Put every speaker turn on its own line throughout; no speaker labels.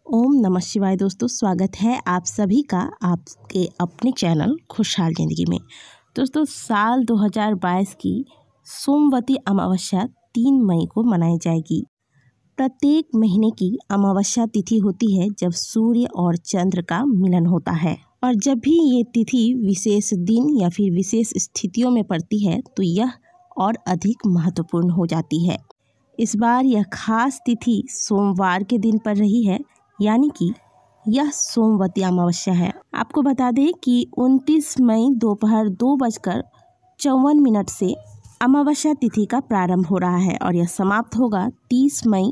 ओम नमः शिवाय। दोस्तों, स्वागत है आप सभी का आपके अपने चैनल खुशहाल ज़िंदगी में। दोस्तों, साल 2022 की सोमवती अमावस्या 3 मई को मनाई जाएगी। प्रत्येक महीने की अमावस्या तिथि होती है जब सूर्य और चंद्र का मिलन होता है, और जब भी ये तिथि विशेष दिन या फिर विशेष स्थितियों में पड़ती है तो यह और अधिक महत्वपूर्ण हो जाती है। इस बार यह खास तिथि सोमवार के दिन पर रही है, यानी कि यह सोमवती अमावस्या है। आपको बता दें कि 29 मई दोपहर 2:54 से अमावस्या तिथि का प्रारंभ हो रहा है और यह समाप्त होगा 30 मई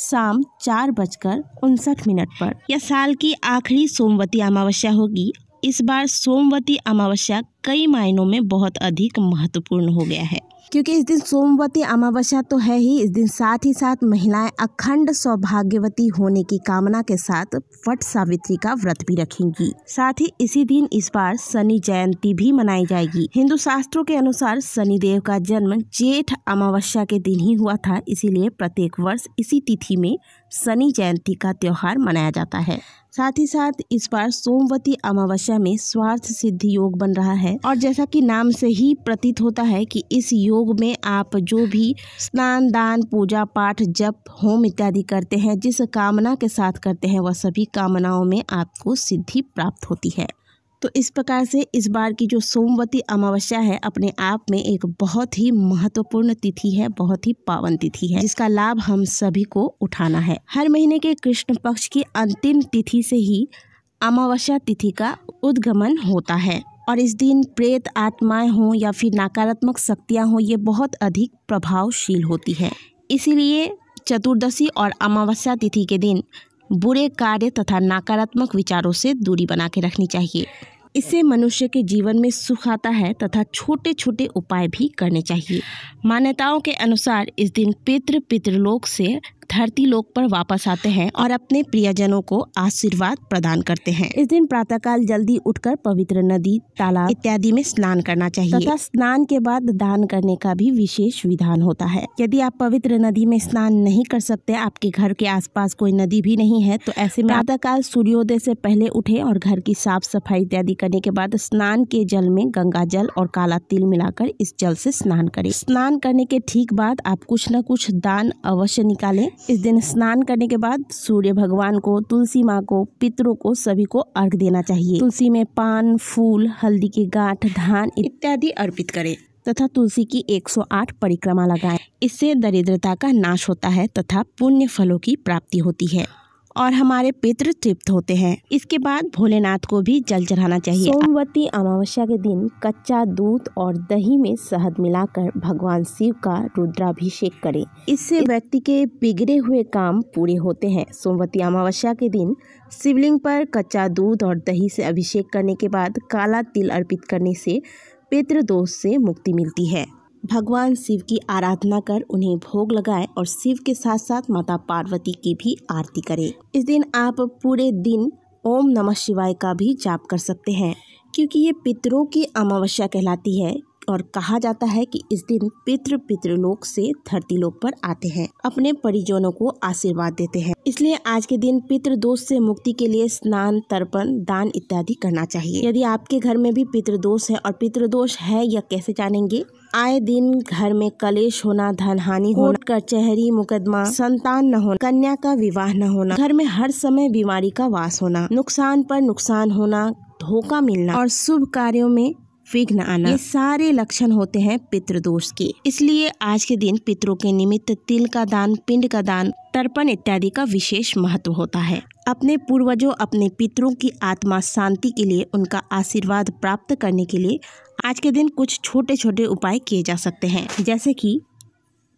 शाम 4:59 पर। यह साल की आखिरी सोमवती अमावस्या होगी। इस बार सोमवती अमावस्या कई मायनों में बहुत अधिक महत्वपूर्ण हो गया है, क्योंकि इस दिन सोमवती अमावस्या तो है ही, इस दिन साथ ही साथ महिलाएं अखंड सौभाग्यवती होने की कामना के साथ वट सावित्री का व्रत भी रखेंगी। साथ ही इसी दिन इस बार शनि जयंती भी मनाई जाएगी। हिंदू शास्त्रों के अनुसार शनि देव का जन्म जेठ अमावस्या के दिन ही हुआ था, इसीलिए प्रत्येक वर्ष इसी तिथि में शनि जयंती का त्योहार मनाया जाता है। साथ ही साथ इस बार सोमवती अमावस्या में स्वार्थ सिद्धि योग बन रहा है, और जैसा कि नाम से ही प्रतीत होता है कि इस योग में आप जो भी स्नान, दान, पूजा पाठ, जप, होम इत्यादि करते हैं, जिस कामना के साथ करते हैं, वह सभी कामनाओं में आपको सिद्धि प्राप्त होती है। तो इस प्रकार से इस बार की जो सोमवती अमावस्या है अपने आप में एक बहुत ही महत्वपूर्ण तिथि है, बहुत ही पावन तिथि है, जिसका लाभ हम सभी को उठाना है। हर महीने के कृष्ण पक्ष की अंतिम तिथि से ही अमावस्या तिथि का उद्गमन होता है, और इस दिन प्रेत आत्माएं हों या फिर नकारात्मक शक्तियां हों, ये बहुत अधिक प्रभावशील होती है। इसीलिए चतुर्दशी और अमावस्या तिथि के दिन बुरे कार्य तथा नकारात्मक विचारों से दूरी बना के रखनी चाहिए। इससे मनुष्य के जीवन में सुख आता है तथा छोटे छोटे उपाय भी करने चाहिए। मान्यताओं के अनुसार इस दिन पितृलोक से धरती लोक पर वापस आते हैं और अपने प्रियजनों को आशीर्वाद प्रदान करते हैं। इस दिन प्रातःकाल जल्दी उठकर पवित्र नदी, तालाब इत्यादि में स्नान करना चाहिए तथा स्नान के बाद दान करने का भी विशेष विधान होता है। यदि आप पवित्र नदी में स्नान नहीं कर सकते, आपके घर के आसपास कोई नदी भी नहीं है, तो ऐसे में प्रातःकाल सूर्योदय से पहले उठे और घर की साफ सफाई इत्यादि करने के बाद स्नान के जल में गंगा जल और काला तिल मिलाकर इस जल से स्नान करें। स्नान करने के ठीक बाद आप कुछ न कुछ दान अवश्य निकालें। इस दिन स्नान करने के बाद सूर्य भगवान को, तुलसी माँ को, पितरों को, सभी को अर्घ देना चाहिए। तुलसी में पान, फूल, हल्दी की गांठ, धान इत्यादि अर्पित करें तथा तुलसी की 108 परिक्रमा लगाएं। इससे दरिद्रता का नाश होता है तथा पुण्य फलों की प्राप्ति होती है और हमारे पितृ तृप्त होते हैं। इसके बाद भोलेनाथ को भी जल चढ़ाना चाहिए। सोमवती अमावस्या के दिन कच्चा दूध और दही में शहद मिलाकर भगवान शिव का रुद्राभिषेक करें। इससे व्यक्ति के बिगड़े हुए काम पूरे होते हैं। सोमवती अमावस्या के दिन शिवलिंग पर कच्चा दूध और दही से अभिषेक करने के बाद काला तिल अर्पित करने से पितृदोष से मुक्ति मिलती है। भगवान शिव की आराधना कर उन्हें भोग लगाएं और शिव के साथ साथ माता पार्वती की भी आरती करें। इस दिन आप पूरे दिन ओम नमः शिवाय का भी जाप कर सकते हैं, क्योंकि ये पितरों की अमावस्या कहलाती है और कहा जाता है कि इस दिन पितृलोक से धरती लोक पर आते हैं, अपने परिजनों को आशीर्वाद देते हैं। इसलिए आज के दिन पितृदोष से मुक्ति के लिए स्नान, तर्पण, दान इत्यादि करना चाहिए। यदि आपके घर में भी पितृदोष है, और पितृदोष है या कैसे जानेंगे, आए दिन घर में कलेश होना, धन हानि होना, कचहरी मुकदमा, संतान न होना, कन्या का विवाह न होना, घर में हर समय बीमारी का वास होना, नुकसान पर नुकसान होना, धोखा मिलना और शुभ कार्यों में विघ्न आना, ये सारे लक्षण होते हैं पितृदोष के। इसलिए आज के दिन पितरों के निमित्त तिल का दान, पिंड का दान, तर्पण इत्यादि का विशेष महत्व होता है। अपने पूर्वजों, अपने पितरों की आत्मा शांति के लिए, उनका आशीर्वाद प्राप्त करने के लिए आज के दिन कुछ छोटे छोटे उपाय किए जा सकते हैं। जैसे कि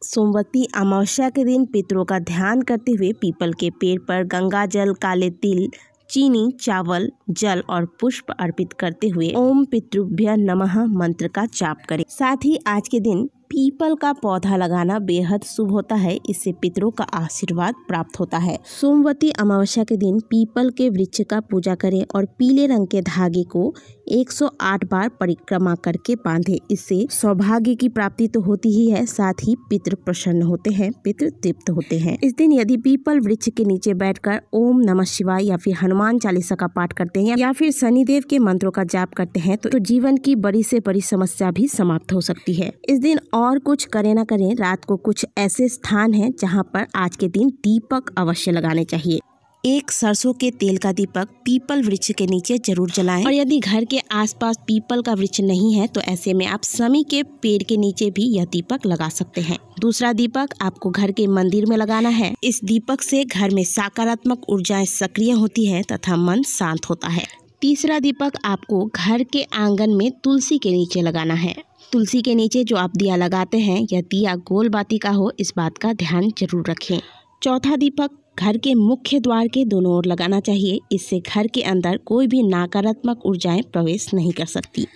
सोमवती अमावस्या के दिन पितरों का ध्यान करते हुए पीपल के पेड़ पर गंगा जल, काले तिल, चीनी, चावल, जल और पुष्प अर्पित करते हुए ओम पितृभ्य नमः मंत्र का जाप करें। साथ ही आज के दिन पीपल का पौधा लगाना बेहद शुभ होता है। इससे पितरों का आशीर्वाद प्राप्त होता है। सोमवती अमावस्या के दिन पीपल के वृक्ष का पूजा करें और पीले रंग के धागे को 108 बार परिक्रमा करके बांधे। इससे सौभाग्य की प्राप्ति तो होती ही है, साथ ही पितृ प्रसन्न होते हैं, पितृ तृप्त होते हैं। इस दिन यदि पीपल वृक्ष के नीचे बैठकर ओम नमः शिवाय या फिर हनुमान चालीसा का पाठ करते हैं या फिर शनिदेव के मंत्रों का जाप करते हैं तो जीवन की बड़ी से बड़ी समस्या भी समाप्त हो सकती है। इस दिन और कुछ करें ना करें, रात को कुछ ऐसे स्थान हैं जहां पर आज के दिन दीपक अवश्य लगाने चाहिए। एक सरसों के तेल का दीपक पीपल वृक्ष के नीचे जरूर जलाएं और यदि घर के आसपास पीपल का वृक्ष नहीं है तो ऐसे में आप समी के पेड़ के नीचे भी यह दीपक लगा सकते हैं। दूसरा दीपक आपको घर के मंदिर में लगाना है। इस दीपक से घर में सकारात्मक ऊर्जाएं सक्रिय होती है तथा मन शांत होता है। तीसरा दीपक आपको घर के आंगन में तुलसी के नीचे लगाना है। तुलसी के नीचे जो आप दिया लगाते हैं यह दिया गोल बाती का हो, इस बात का ध्यान जरूर रखें। चौथा दीपक घर के मुख्य द्वार के दोनों ओर लगाना चाहिए। इससे घर के अंदर कोई भी नकारात्मक ऊर्जाएं प्रवेश नहीं कर सकती।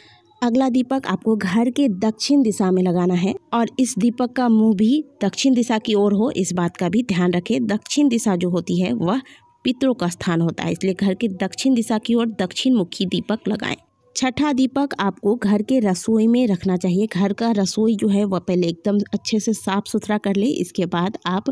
अगला दीपक आपको घर के दक्षिण दिशा में लगाना है और इस दीपक का मुंह भी दक्षिण दिशा की ओर हो, इस बात का भी ध्यान रखें। दक्षिण दिशा जो होती है वह पितरों का स्थान होता है, इसलिए घर के दक्षिण दिशा की ओर दक्षिण मुखी दीपक लगाएं। छठा दीपक आपको घर के रसोई में रखना चाहिए। घर का रसोई जो है वह पहले एकदम अच्छे से साफ सुथरा कर ले, इसके बाद आप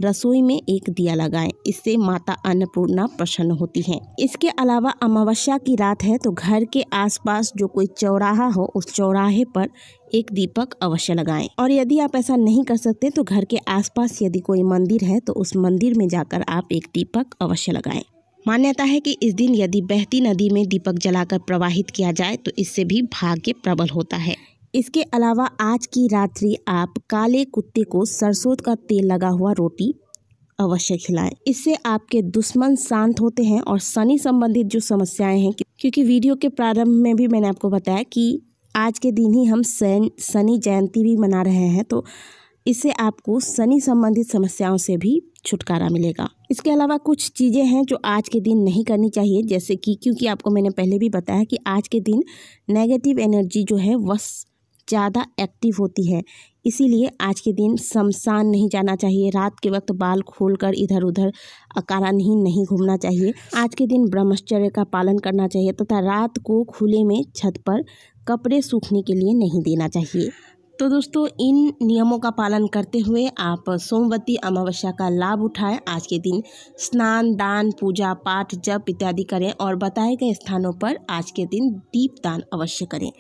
रसोई में एक दिया लगाएं। इससे माता अन्नपूर्णा प्रसन्न होती हैं। इसके अलावा अमावस्या की रात है तो घर के आसपास जो कोई चौराहा हो उस चौराहे पर एक दीपक अवश्य लगाएं। और यदि आप ऐसा नहीं कर सकते तो घर के आसपास यदि कोई मंदिर है तो उस मंदिर में जाकर आप एक दीपक अवश्य लगाएं। मान्यता है कि इस दिन यदि बहती नदी में दीपक जलाकर प्रवाहित किया जाए तो इससे भी भाग्य प्रबल होता है। इसके अलावा आज की रात्रि आप काले कुत्ते को सरसों का तेल लगा हुआ रोटी अवश्य खिलाएं। इससे आपके दुश्मन शांत होते हैं और शनि संबंधित जो समस्याएं हैं, क्योंकि वीडियो के प्रारंभ में भी मैंने आपको बताया कि आज के दिन ही हम शनि जयंती भी मना रहे हैं, तो इससे आपको शनि संबंधित समस्याओं से भी छुटकारा मिलेगा। इसके अलावा कुछ चीज़ें हैं जो आज के दिन नहीं करनी चाहिए, जैसे कि क्योंकि आपको मैंने पहले भी बताया कि आज के दिन नेगेटिव एनर्जी जो है वह ज़्यादा एक्टिव होती है, इसीलिए आज के दिन शमशान नहीं जाना चाहिए। रात के वक्त बाल खोलकर इधर उधर अकारणहीन नहीं घूमना चाहिए। आज के दिन ब्रह्मचर्य का पालन करना चाहिए तथा रात को खुले में छत पर कपड़े सूखने के लिए नहीं देना चाहिए। तो दोस्तों, इन नियमों का पालन करते हुए आप सोमवती अमावस्या का लाभ उठाएं। आज के दिन स्नान, दान, पूजा पाठ, जप इत्यादि करें और बताए गए स्थानों पर आज के दिन दीपदान अवश्य करें।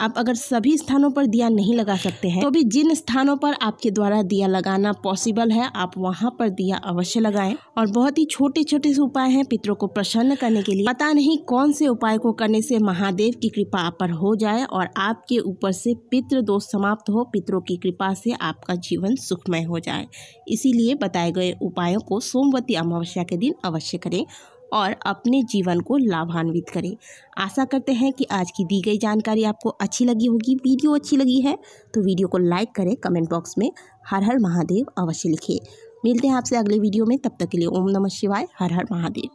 आप अगर सभी स्थानों पर दिया नहीं लगा सकते हैं तो भी जिन स्थानों पर आपके द्वारा दिया लगाना पॉसिबल है आप वहां पर दिया अवश्य लगाएं। और बहुत ही छोटे छोटे से उपाय हैं पितरों को प्रसन्न करने के लिए। पता नहीं कौन से उपाय को करने से महादेव की कृपा आप पर हो जाए और आपके ऊपर से पितृ दोष समाप्त हो, पितरों की कृपा से आपका जीवन सुखमय हो जाए। इसीलिए बताए गए उपायों को सोमवती अमावस्या के दिन अवश्य करें और अपने जीवन को लाभान्वित करें। आशा करते हैं कि आज की दी गई जानकारी आपको अच्छी लगी होगी। वीडियो अच्छी लगी है तो वीडियो को लाइक करें, कमेंट बॉक्स में हर हर महादेव अवश्य लिखें। मिलते हैं आपसे अगले वीडियो में, तब तक के लिए ओम नमः शिवाय, हर हर महादेव।